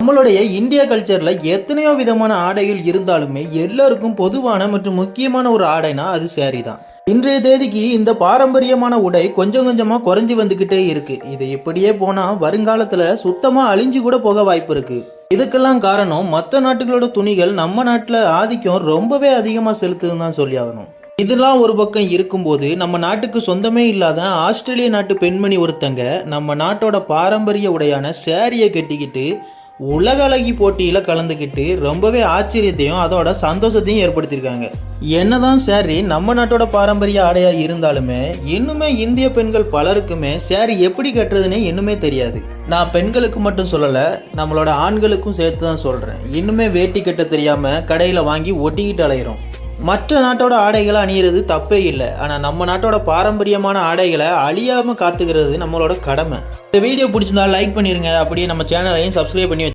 நம்மளுடைய இந்தியா கல்ச்சர்ல எத்தனையோ விதமான ஆடைகள் இருந்தாலுமே எல்லாருக்கும் பொதுவான மற்றும் முக்கியமான ஒரு ஆடைனா அது சேரீ தான். இன்றைய தேதிக்கு இந்த பாரம்பரியமான உடை கொஞ்சம் கொஞ்சமா குறைஞ்சு வந்துகிட்டே இருக்கு. இது இப்படியே போனா வருங்காலத்துல சுத்தமா அழிஞ்சு கூட போக வாய்ப்பு இருக்கு. இதுக்கெல்லாம் காரணம் மற்ற நாட்டுகளோட துணிகள் நம்ம நாட்டுல ஆதிக்கம் ரொம்பவே அதிகமா செலுத்துதுன்னு தான் சொல்லி ஆகணும். இதெல்லாம் ஒரு பக்கம் இருக்கும்போது நம்ம நாட்டுக்கு சொந்தமே இல்லாத ஆஸ்திரேலிய நாட்டு பெண்மணி ஒருத்தங்க நம்ம நாட்டோட பாரம்பரிய உடையான சேரியை கட்டிக்கிட்டு உலக அழகி போட்டியில கலந்துக்கிட்டு ரொம்பவே ஆச்சரியத்தையும் அதோட சந்தோஷத்தையும் ஏற்படுத்தியிருக்காங்க. என்னதான் சேரி நம்ம நாட்டோட பாரம்பரிய ஆடையா இருந்தாலுமே இன்னுமே இந்திய பெண்கள் பலருக்குமே சேரி எப்படி கட்டுறதுன்னே இன்னுமே தெரியாது. நான் பெண்களுக்கு மட்டும் சொல்லல, நம்மளோட ஆண்களுக்கும் சேர்த்து தான் சொல்றேன். இன்னுமே வேட்டி கட்ட தெரியாம கடையில வாங்கி ஒட்டிக்கிட்டு அலையிறோம். மற்ற நாட்டோட ஆடைகளை அணியிறது தப்பே இல்லை, ஆனால் நம்ம நாட்டோட பாரம்பரியமான ஆடைகளை அழியாமல் காத்துக்கிறது நம்மளோட கடமை. இந்த வீடியோ பிடிச்சிருந்தா லைக் பண்ணிடுங்க, அப்படியே நம்ம சேனலையும் சப்ஸ்கிரைப் பண்ணி